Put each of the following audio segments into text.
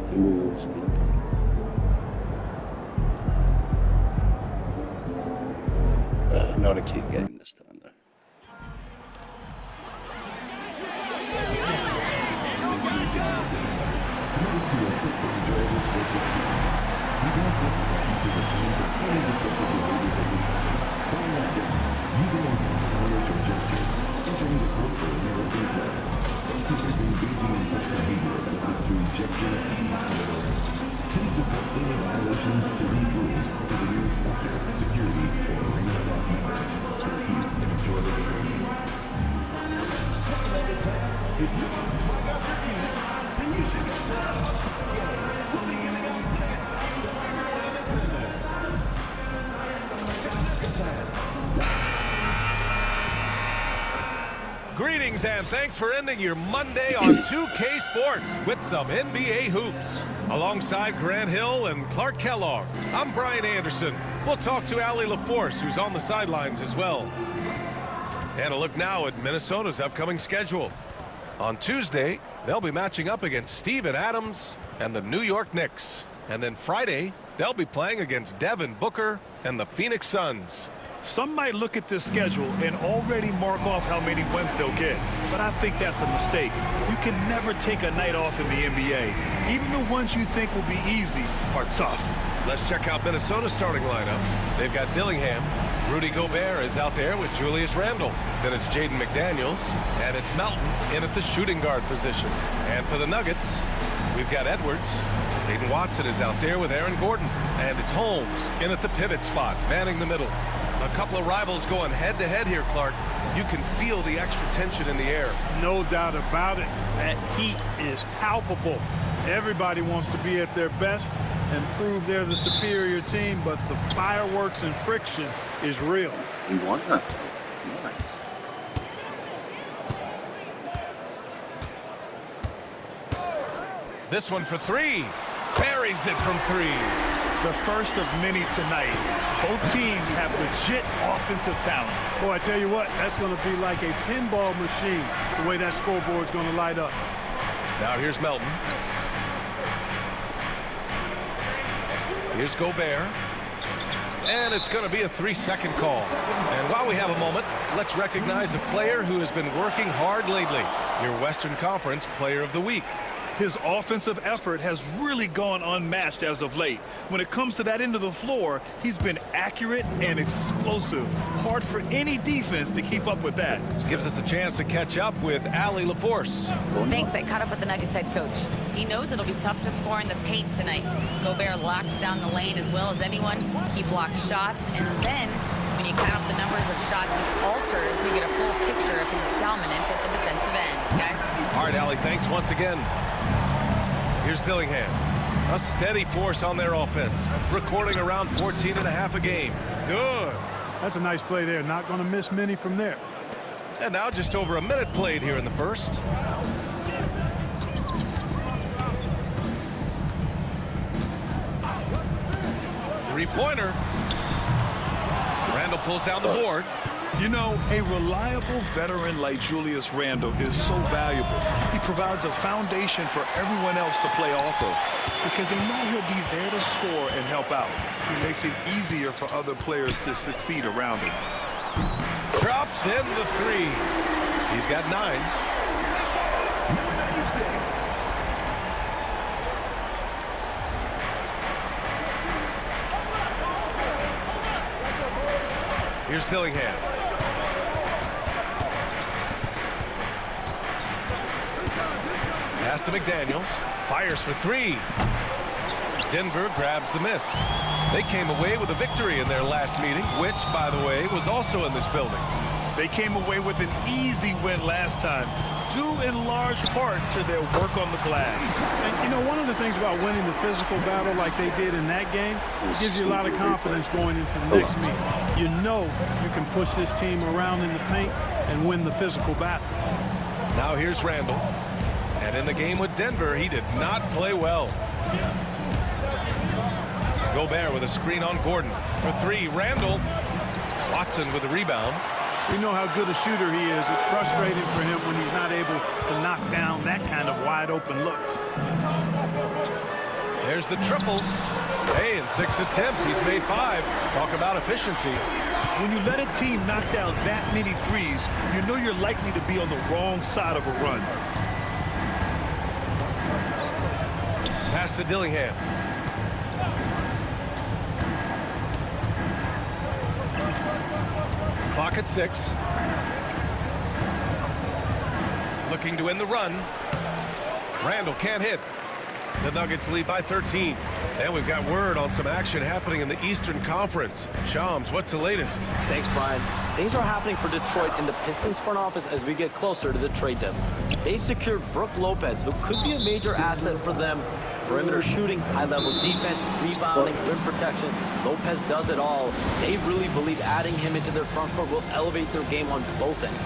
Timberwolves good. Not a key game this time, though. Greetings and thanks for ending your Monday on 2K Sports with some NBA hoops. Alongside Grant Hill and Clark Kellogg, I'm Brian Anderson. We'll talk to Allie LaForce, who's on the sidelines as well. And a look now at Minnesota's upcoming schedule. On Tuesday, they'll be matching up against Steven Adams and the New York Knicks. And then Friday, they'll be playing against Devin Booker and the Phoenix Suns. Some might look at this schedule and already mark off how many wins they'll get, but I think that's a mistake. You can never take a night off in the NBA. Even the ones you think will be easy are tough. Let's check out Minnesota's starting lineup. They've got Dillingham. Rudy Gobert is out there with Julius Randle. Then it's Jaden McDaniels, and it's Melton in at the shooting guard position. And for the Nuggets, we've got Edwards. Hayden Watson is out there with Aaron Gordon. And it's Holmes in at the pivot spot, manning the middle. A couple of rivals going head-to-head here, Clark. You can feel the extra tension in the air. No doubt about it. That heat is palpable. Everybody wants to be at their best and prove they're the superior team, but the fireworks and friction is real. We won that. Nice. This one for three. Buries it from three. The first of many tonight. Both teams have legit offensive talent. Boy, I tell you what, that's going to be like a pinball machine, the way that scoreboard's going to light up. Now here's Melton. Here's Gobert. And it's going to be a 3-second call. And while we have a moment, let's recognize a player who has been working hard lately. Your Western Conference Player of the Week. His offensive effort has really gone unmatched as of late. When it comes to that end of the floor, he's been accurate and explosive. Hard for any defense to keep up with that. Gives us a chance to catch up with Allie LaForce. Thanks. I caught up with the Nuggets head coach. He knows it'll be tough to score in the paint tonight. Gobert locks down the lane as well as anyone. He blocks shots, and then when you count up the numbers of shots he alters, you get a full picture of his dominance at the defensive end, guys. All right, Allie, thanks once again. Here's Dillingham. A steady force on their offense, recording around 14.5 a game. Good. That's a nice play there. Not going to miss many from there. And now just over a minute played here in the first. Three-pointer. Randle pulls down the board. You know, a reliable veteran like Julius Randle is so valuable. He provides a foundation for everyone else to play off of because they know he'll be there to score and help out. He makes it easier for other players to succeed around him. Drops in the three. He's got 9. Here's Dillingham. Pass to McDaniels. Fires for 3. Denver grabs the miss. They came away with a victory in their last meeting, which, by the way, was also in this building. They came away with an easy win last time, due in large part to their work on the glass. And, you know, one of the things about winning the physical battle like they did in that game, it gives you a lot of confidence going into the next meeting. You know you can push this team around in the paint and win the physical battle. Now here's Randle. And in the game with Denver, he did not play well. Gobert with a screen on Gordon. For 3, Randle. Watson with a rebound. We know how good a shooter he is. It's frustrating for him when he's not able to knock down that kind of wide-open look. There's the triple. Hey, in 6 attempts, he's made 5. Talk about efficiency. When you let a team knock down that many threes, you know you're likely to be on the wrong side of a run. Pass to Dillingham. Clock at 6. Looking to end the run. Randall can't hit. The Nuggets lead by 13. And we've got word on some action happening in the Eastern Conference. Shams, what's the latest? Thanks, Brian. Things are happening for Detroit in the Pistons front office as we get closer to the trade deadline. They've secured Brook Lopez, who could be a major asset for them. Perimeter shooting, high-level defense, rebounding, rim protection. Lopez does it all. They really believe adding him into their front court will elevate their game on both ends.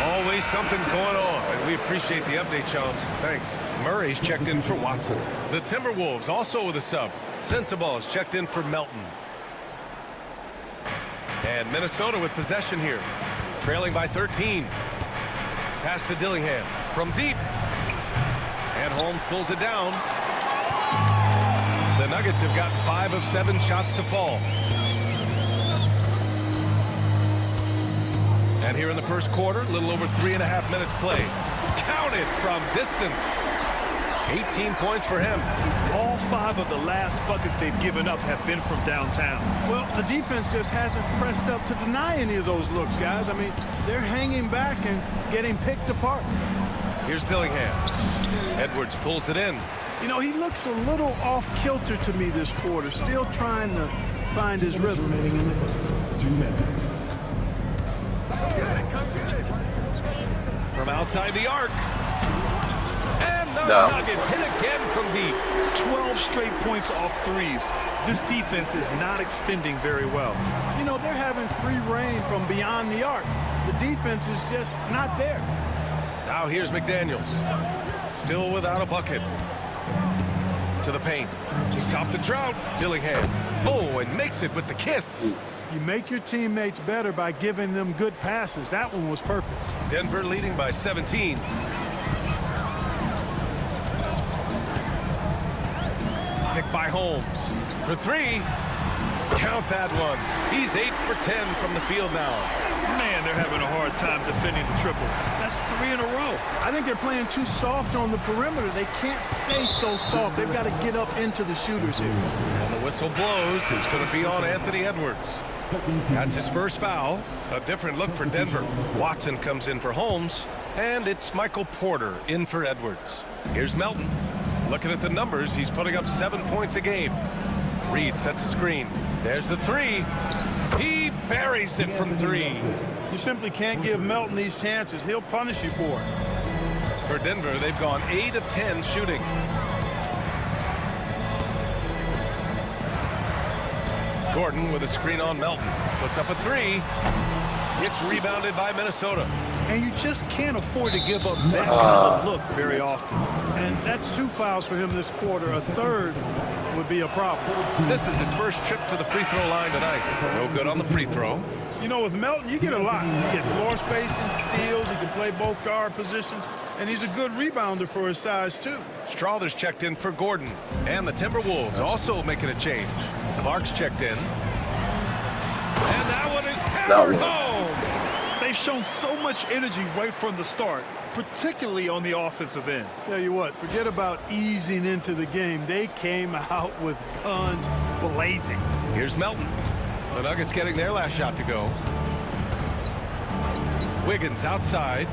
Always something going on, and we appreciate the update, Shams. Thanks. Murray's checked in for Watson. The Timberwolves also with a sub. Sensabaugh is checked in for Melton. And Minnesota with possession here, trailing by 13. Pass to Dillingham from deep. And Holmes pulls it down. The Nuggets have gotten 5 of 7 shots to fall. And here in the first quarter, a little over 3.5 minutes played. Counted from distance. 18 points for him. All 5 of the last buckets they've given up have been from downtown. Well, the defense just hasn't pressed up to deny any of those looks, guys. I mean, they're hanging back and getting picked apart. Here's Dillingham. Edwards pulls it in. You know, he looks a little off-kilter to me this quarter, still trying to find his rhythm. From outside the arc. And the Nuggets hit again from deep. 12 straight points off threes. This defense is not extending very well. You know, they're having free reign from beyond the arc. The defense is just not there. Now here's McDaniels. Still without a bucket. To the paint. To stop the drought. Dillingham. Oh, and makes it with the kiss. You make your teammates better by giving them good passes. That one was perfect. Denver leading by 17. Picked by Holmes. For 3. Count that one. He's 8 for 10 from the field now. Man, they're having a hard time defending the triple. That's 3 in a row. I think they're playing too soft on the perimeter. They can't stay so soft. They've got to get up into the shooters here. And the whistle blows. It's going to be on Anthony Edwards. That's his first foul. A different look for Denver. Watson comes in for Holmes. And it's Michael Porter in for Edwards. Here's Melton. Looking at the numbers, he's putting up 7 points a game. Reed sets a screen. There's the 3. He buries it from 3. You simply can't give Melton these chances. He'll punish you for it. For Denver, they've gone 8 of 10 shooting. Gordon with a screen on Melton. Puts up a 3. It's rebounded by Minnesota. And you just can't afford to give up that kind of look very often. And that's 2 fouls for him this quarter. A third would be a problem. This is his first trip to the free throw line tonight. No good on the free throw. You know, with Melton, you get a lot. You get floor spacing, steals. He can play both guard positions. And he's a good rebounder for his size, too. Strother's checked in for Gordon. And the Timberwolves also making a change. Clark's checked in. And that one is hammered home. They've shown so much energy right from the start, particularly on the offensive end. Tell you what, forget about easing into the game. They came out with guns blazing. Here's Melton. The Nuggets getting their last shot to go. Wiggins outside.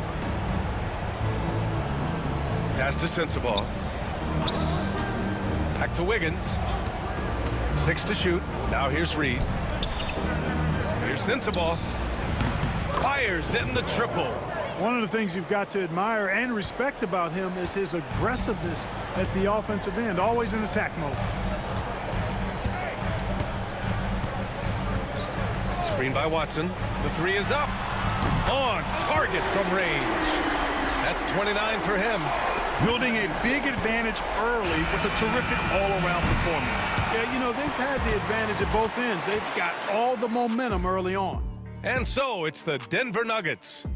Pass to Sensabaugh. Back to Wiggins. 6 to shoot. Now here's Reed. Here's Sensabaugh. Fires in the triple. One of the things you've got to admire and respect about him is his aggressiveness at the offensive end, always in attack mode. Screen by Watson. The 3 is up. On target from range. That's 29 for him. Building a big advantage early with a terrific all-around performance. Yeah, you know, they've had the advantage at both ends. They've got all the momentum early on. And so it's the Denver Nuggets.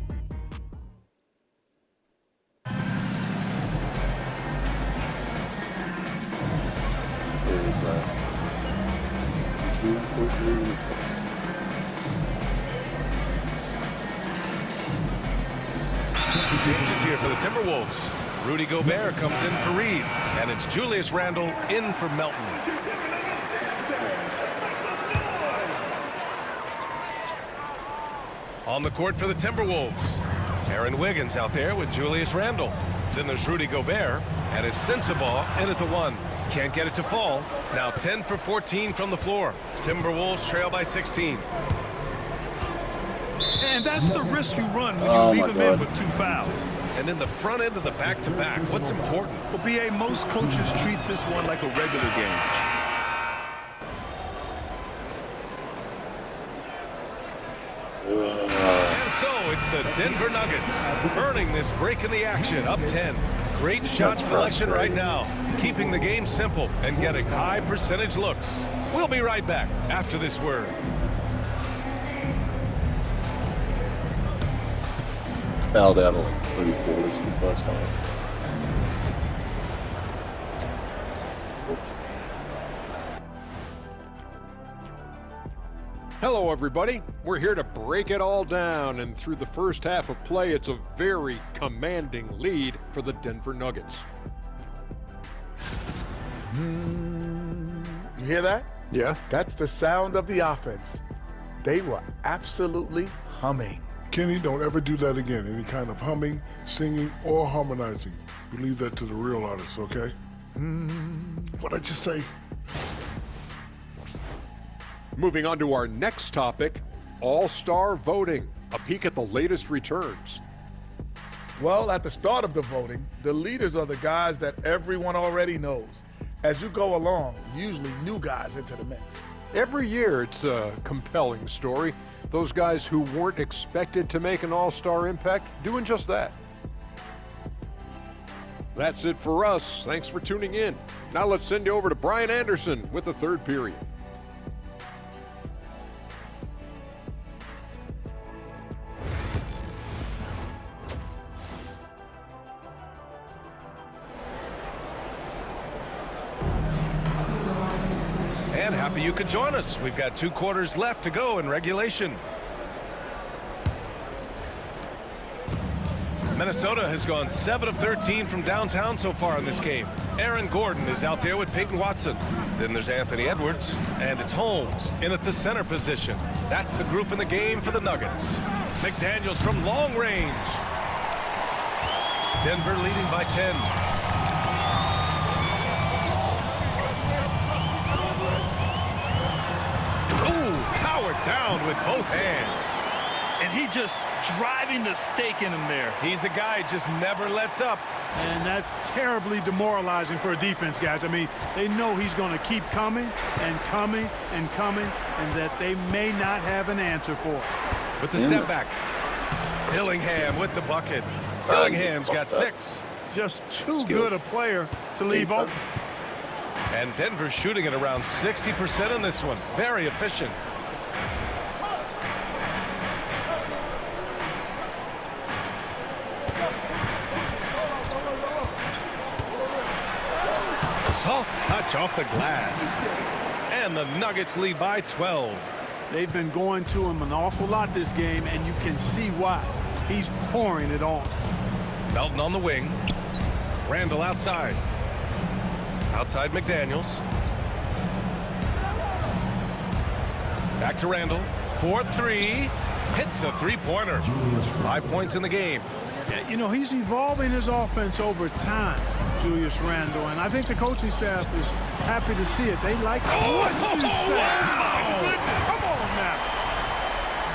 Changes here for the Timberwolves. Rudy Gobert comes in for Reed, and it's Julius Randle in for Melton. On the court for the Timberwolves, Aaron Wiggins out there with Julius Randle. Then there's Rudy Gobert, and it's Sensabaugh in at the 1. Can't get it to fall. Now 10 for 14 from the floor. Timberwolves trail by 16. And that's the risk you run when you leave them in with 2 fouls. And in the front end of the back-to-back, what's important? Well, BA, most coaches treat this one like a regular game. And so it's the Denver Nuggets earning this break in the action, up 10. Great shot selection right now, keeping the game simple and getting high percentage looks. We'll be right back after this word. Fouled out of like 3 quarters in the first half. Hello, everybody. We're here to break it all down, and through the first half of play, it's a very commanding lead for the Denver Nuggets. You hear that? Yeah? That's the sound of the offense. They were absolutely humming. Kenny, don't ever do that again. Any kind of humming, singing, or harmonizing. You leave that to the real artists, okay? What'd I just say? Moving on to our next topic, All-Star voting. A peek at the latest returns. Well, at the start of the voting, the leaders are the guys that everyone already knows. As you go along, usually new guys into the mix. Every year, it's a compelling story. Those guys who weren't expected to make an All-Star impact doing just that. That's it for us. Thanks for tuning in. Now let's send you over to Brian Anderson with the third period. And happy you could join us. We've got 2 quarters left to go in regulation. Minnesota has gone 7 of 13 from downtown so far in this game. Aaron Gordon is out there with Peyton Watson. Then there's Anthony Edwards, and it's Holmes in at the center position. That's the group in the game for the Nuggets. McDaniels from long range. Denver leading by 10. Down with both hands. And he just driving the stake in him there. He's a guy who just never lets up. And that's terribly demoralizing for a defense, guys. I mean, they know he's going to keep coming and coming and coming, and that they may not have an answer for it. With the step back. Dillingham with the bucket. Dillingham's got 6. Just too good a player to leave open. And Denver shooting at around 60% in this one. Very efficient. Soft touch off the glass. And the Nuggets lead by 12. They've been going to him an awful lot this game, and you can see why. He's pouring it on. Melton on the wing. Randle outside. Outside McDaniels. Back to Randle. 4-3. Hits a 3-pointer. 5 points in the game. Yeah, you know, he's evolving his offense over time, Julius Randle, and I think the coaching staff is happy to see it. They like what you say. Come on now.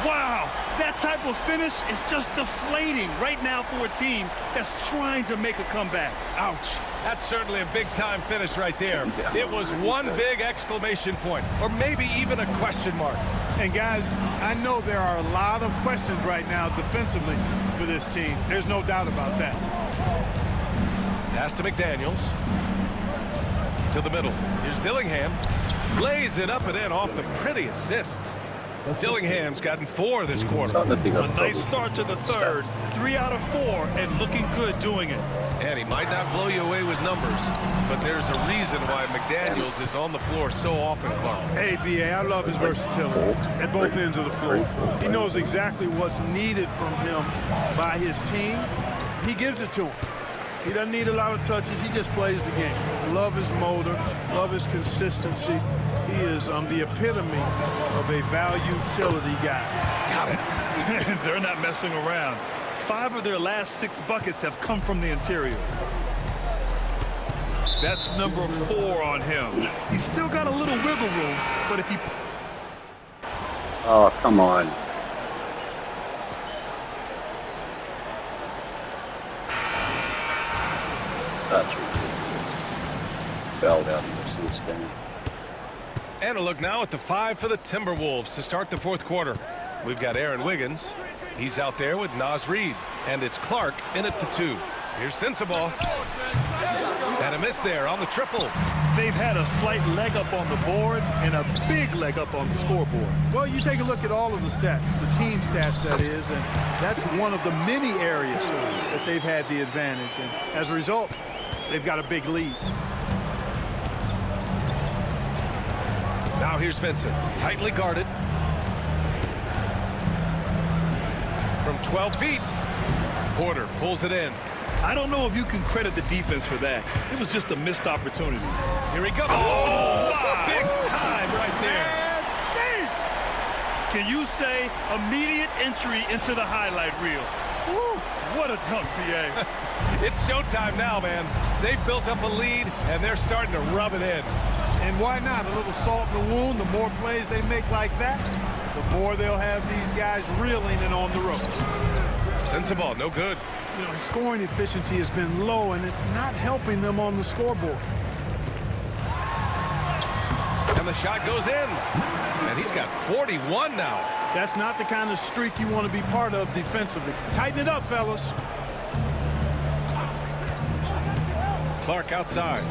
Wow, that type of finish is just deflating right now for a team that's trying to make a comeback. Ouch. That's certainly a big-time finish right there. It was one big exclamation point, or maybe even a question mark. And, guys, I know there are a lot of questions right now defensively for this team. There's no doubt about that. Pass to McDaniels. To the middle. Here's Dillingham. Lays it up and in off the pretty assist. Dillingham's gotten 4 this quarter. A nice start to the third. 3 out of 4 and looking good doing it. And he might not blow you away with numbers, but there's a reason why McDaniels is on the floor so often, Clark. Hey, B.A., I love his versatility at both ends of the floor. He knows exactly what's needed from him by his team. He gives it to him. He doesn't need a lot of touches. He just plays the game. Love his motor. Love his consistency. He is the epitome of a value-utility guy. Got it. They're not messing around. 5 of their last 6 buckets have come from the interior. That's number 4 on him. He's still got a little wiggle room, but if he... Oh, come on. That's ridiculous. Fell down this game. And a look now at the 5 for the Timberwolves to start the 4th quarter. We've got Aaron Wiggins. He's out there with Naz Reid. And it's Clark in at the 2. Here's Sensabaugh. And a miss there on the triple. They've had a slight leg up on the boards and a big leg up on the scoreboard. Well, you take a look at all of the stats, the team stats that is, and that's one of the many areas that they've had the advantage. And as a result, they've got a big lead. Now here's Vincent, tightly guarded. From 12 feet, Porter pulls it in. I don't know if you can credit the defense for that. It was just a missed opportunity. Here he goes. Oh, wow. Big time right there. Can you say immediate entry into the highlight reel? Woo, what a dunk, B.A. It's showtime now, man. They've built up a lead, and they're starting to rub it in. And why not? A little salt in the wound. The more plays they make like that, the more they'll have these guys reeling and on the ropes. Sensabaugh, no good. You know, his scoring efficiency has been low, and it's not helping them on the scoreboard. And the shot goes in. And he's got 41 now. That's not the kind of streak you want to be part of defensively. Tighten it up, fellas. Clark outside.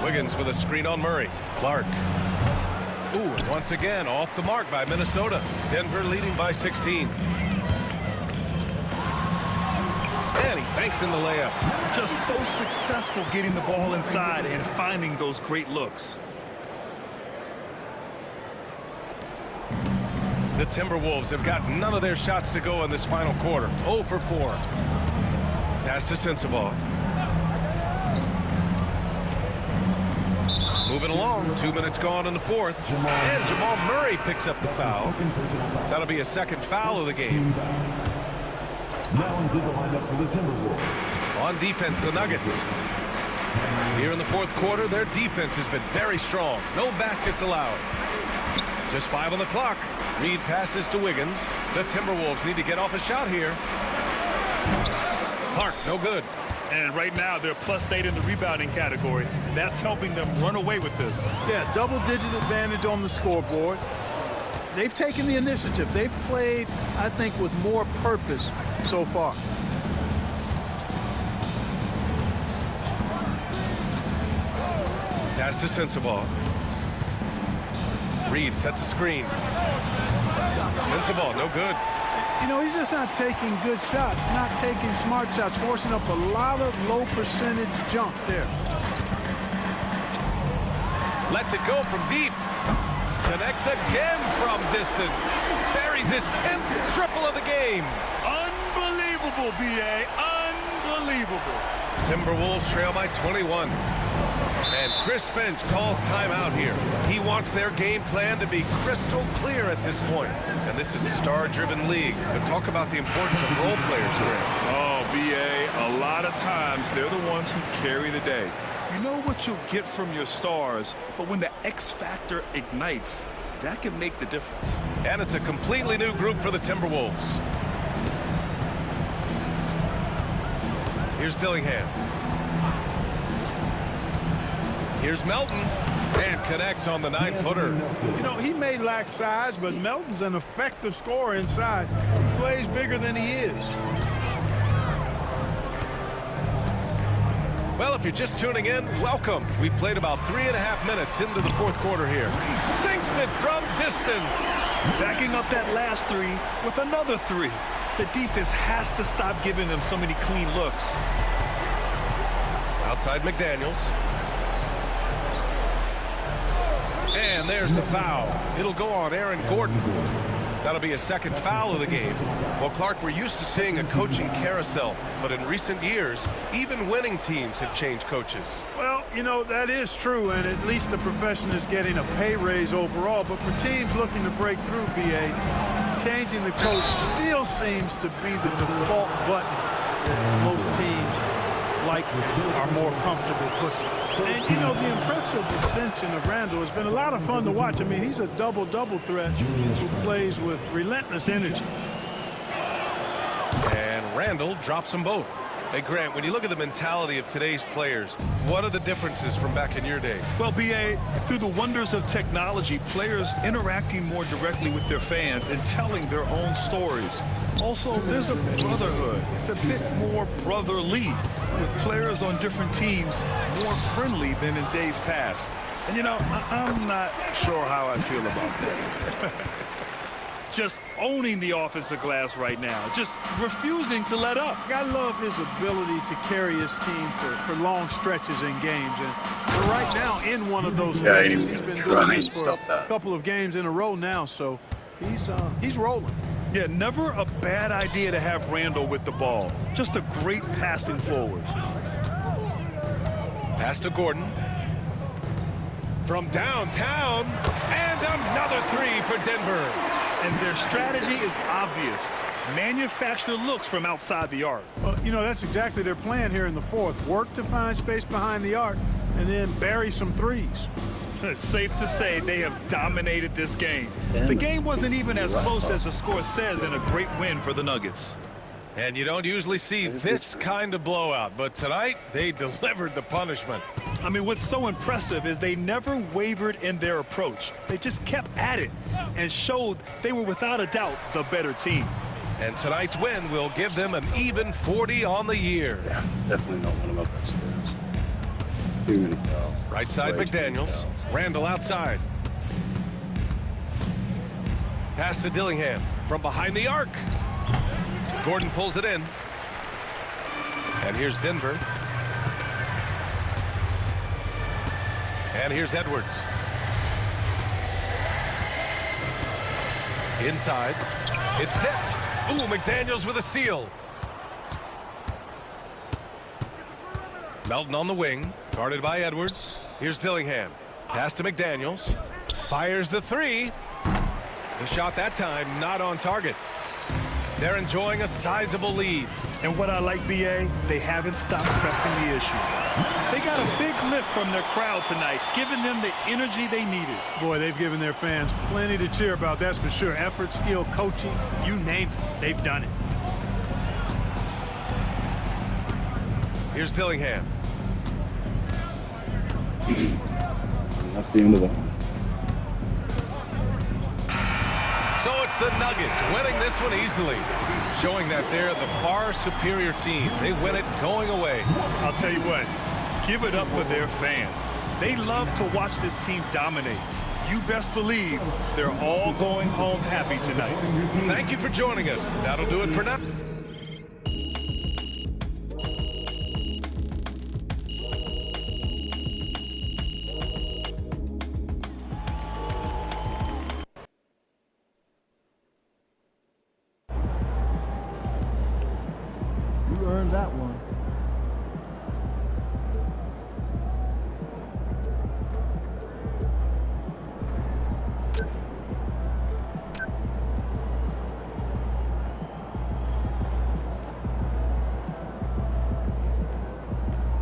Wiggins with a screen on Murray. Clark. Ooh, and once again, off the mark by Minnesota. Denver leading by 16. And he banks in the layup. Just so successful getting the ball inside and finding those great looks. The Timberwolves have got none of their shots to go in this final quarter. 0 for 4. Pass to Sensabaugh. Moving along, 2 minutes gone in the 4th. And Jamal Murray picks up the foul. That'll be a second foul of the game. Now into the lineup for the Timberwolves. On defense, the Nuggets. Here in the 4th quarter, their defense has been very strong. No baskets allowed. Just 5 on the clock. Reid passes to Wiggins. The Timberwolves need to get off a shot here. Clark, no good. And right now, they're +8 in the rebounding category. That's helping them run away with this. Yeah, double-digit advantage on the scoreboard. They've taken the initiative. They've played, I think, with more purpose so far. Pass to Sensabaugh. Reid sets a screen. Sensabaugh, no good. You know, he's just not taking good shots, not taking smart shots, forcing up a lot of low percentage jump there. Lets it go from deep. Connects again from distance. Buries his 10th triple of the game. Unbelievable, B.A. Unbelievable. Timberwolves trail by 21. And Chris Finch calls timeout here. He wants their game plan to be crystal clear at this point. And this is a star-driven league. But talk about the importance of role players here. Oh, B.A., a lot of times they're the ones who carry the day. You know what you'll get from your stars, but when the X factor ignites, that can make the difference. And it's a completely new group for the Timberwolves. Here's Dillingham. Here's Melton, and connects on the 9-footer. You know, he may lack size, but Melton's an effective scorer inside. He plays bigger than he is. Well, if you're just tuning in, welcome. We've played about 3.5 minutes into the 4th quarter here. Sinks it from distance. Backing up that last three with another three. The defense has to stop giving them so many clean looks. Outside McDaniels. And there's the foul. It'll go on Aaron Gordon. That'll be a second foul of the game. Well, Clark, we're used to seeing a coaching carousel, but in recent years, even winning teams have changed coaches. Well, you know, that is true, and at least the profession is getting a pay raise overall. But for teams looking to break through, BA, changing the coach still seems to be the default button that most teams are more comfortable pushing. And, you know, the impressive ascension of Randall has been a lot of fun to watch. I mean, he's a double-double threat who plays with relentless energy. And Randall drops them both. Hey, Grant, when you look at the mentality of today's players, what are the differences from back in your day? Well, B.A., through the wonders of technology, players interacting more directly with their fans and telling their own stories. Also, there's a brotherhood. It's a bit more brotherly, with players on different teams more friendly than in days past. And, you know, I'm not sure how I feel about that. Just owning the offensive glass right now, just refusing to let up. I love his ability to carry his team for long stretches in games, and we're right now in one of those stretches. He's been doing this for a couple of games in a row now, so he's rolling. Yeah, never a bad idea to have Randall with the ball. Just a great passing forward. Pass to Gordon. From downtown, and another three for Denver. And their strategy is obvious. Manufacture looks from outside the arc. Well, you know, that's exactly their plan here in the fourth. Work to find space behind the arc and then bury some threes. It's safe to say they have dominated this game. The game wasn't even as close as the score says in a great win for the Nuggets. And you don't usually see this kind of blowout, but tonight they delivered the punishment. I mean, what's so impressive is they never wavered in their approach. They just kept at it and showed they were without a doubt the better team. And tonight's win will give them an even 40 on the year. Yeah, definitely not one of my best players. Too many fouls. Right side McDaniels. Randall outside. Pass to Dillingham from behind the arc. Gordon pulls it in. And here's Denver. And here's Edwards. Inside. It's tipped. Ooh, McDaniels with a steal. Melton on the wing. Guarded by Edwards. Here's Dillingham. Pass to McDaniels. Fires the three. The shot that time not on target. They're enjoying a sizable lead. And what I like, B.A., they haven't stopped pressing the issue. They got a big lift from their crowd tonight, giving them the energy they needed. Boy, they've given their fans plenty to cheer about, that's for sure. Effort, skill, coaching, you name it, they've done it. Here's Dillingham. That's the end of it. So it's the Nuggets winning this one easily, showing that they're the far superior team. They win it going away. I'll tell you what, give it up for their fans. They love to watch this team dominate. You best believe they're all going home happy tonight. Thank you for joining us. That'll do it for now. You earned that one.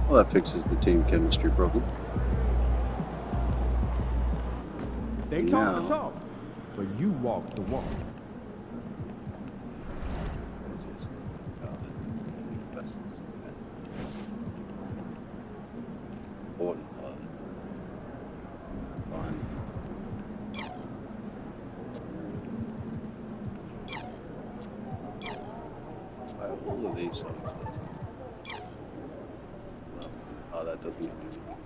Well, that fixes the team chemistry problem. They talk the talk, but you walk the walk. All of these so expensive. Oh, that doesn't mean anything. Okay.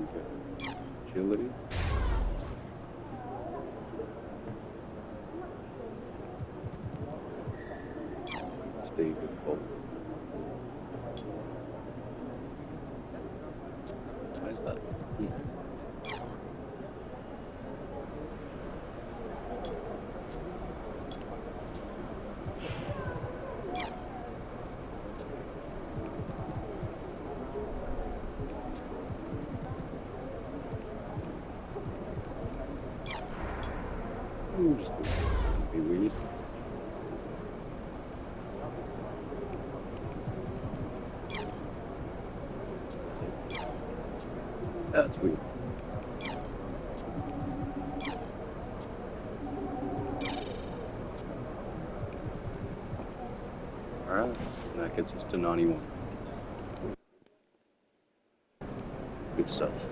Okay. Agility. Speed is full. Why is that? Just be weird. That's weird. Alright, that gets us to 91. Good stuff.